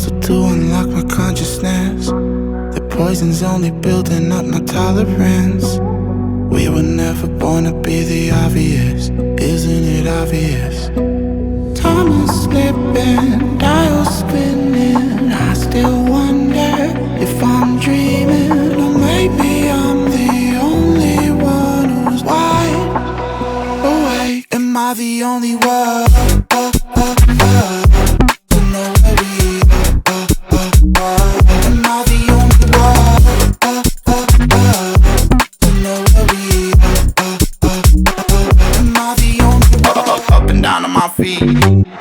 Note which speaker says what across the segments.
Speaker 1: closer to unlock my consciousness. The poison's only building up my tolerance. We were never born to be the obvious, isn't it obvious? Time is slipping, dials spinning. I still wonder if I'm dreaming, or maybe I'm the only one who's wide awake. Am I the only one? To know where we are. Am I the only one? To know where we are. Am I the only one? Up and down on my feet,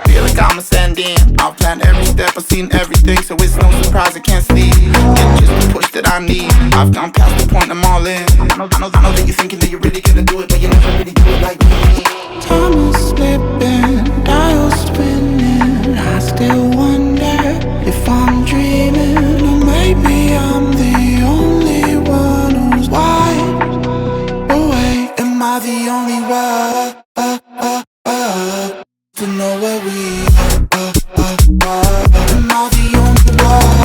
Speaker 1: feel like I'm ascending. I've planned every step, I've seen everything, so it's no surprise I can't sleep. It's just the push that I need. I've gone past the point, I'm all in. I know that you're thinking that you're really gonna do it, but you never really do it like me. Time is slipping, dials spinning. I still wonder if I'm dreaming, or maybe I'm the only one who's wide awake. Am I the only one? To know where we are. Am I the only one?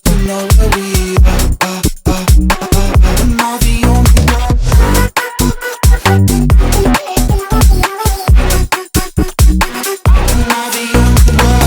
Speaker 1: To know where we are. Am I the only one? Am I the only one?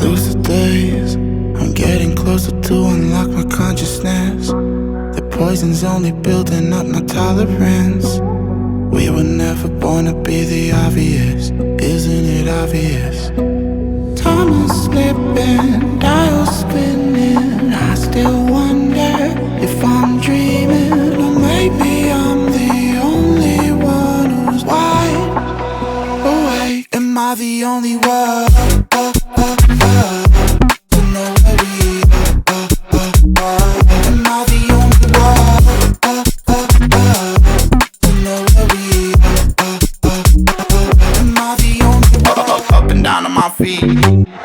Speaker 1: Lucid days, I'm getting closer to unlock my consciousness. The poison's only building up my tolerance. We were never born to be the obvious, isn't it obvious? Time is slipping, dials spinning. I still wonder if I'm dreaming, or maybe I'm the only one who's wide awake. Am I the only one? To know where we are. Am I the only one? To know where we are. Am I the only one? Up and down on my feet,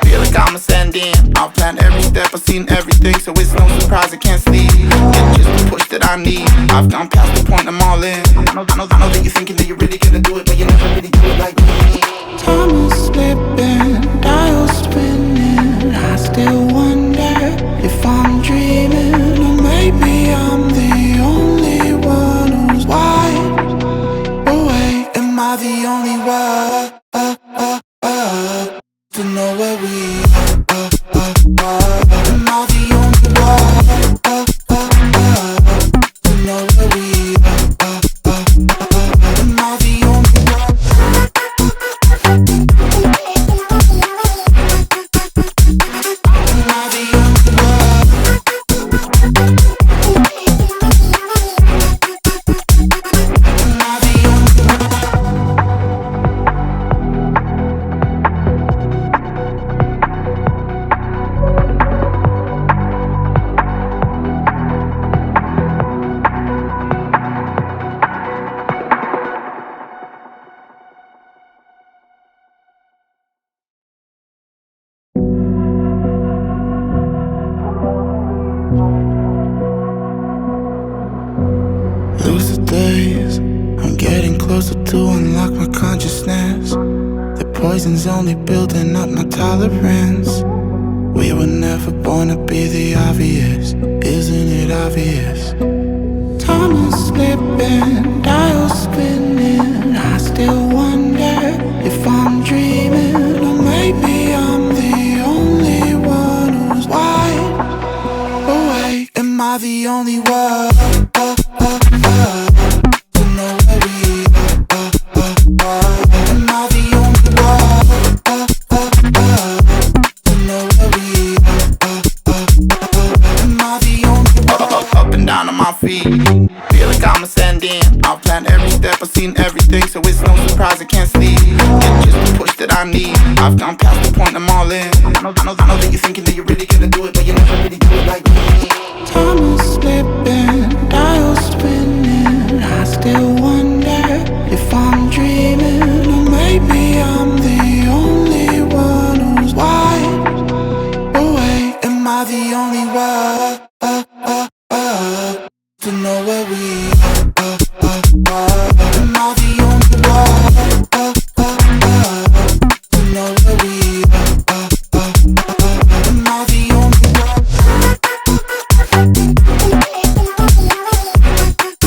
Speaker 1: feel like I'm ascending. I've planned every step, I've seen everything, so it's no surprise I can't sleep. It's just the push that I need. I've gone past the point, I'm all in. I know that you're thinking that you're really gonna do it, but you never really do it like me. Time is slipping, dials spinning. I still wonder if I'm dreaming, or maybe I'm the only one who's wide awake. Am I the only one? To know where we are. Am I the only one? To know where we are. Am I the only one? Am I the only one? Am I the only one? Lucid days, I'm getting closer to unlock my consciousness. The poison's only building up my tolerance. We were never born to be the obvious, isn't it obvious? Time is slipping, dials spinning. I still wonder if I'm dreaming, or maybe I'm the only one who's wide awake. Am I the only one? To know where we are. Am I the only one? To know where we are. Am I the only one? Up and down on my feet, feel like I'm ascending. I've planned every step, step, I've seen everything, so it's no surprise I can't sleep. It's just the push that I need. I've gone past the point, I'm all in. I know that you're thinking that you're really gonna do it, but you never really do it like me. Time is slipping, dials spinning, I still wonder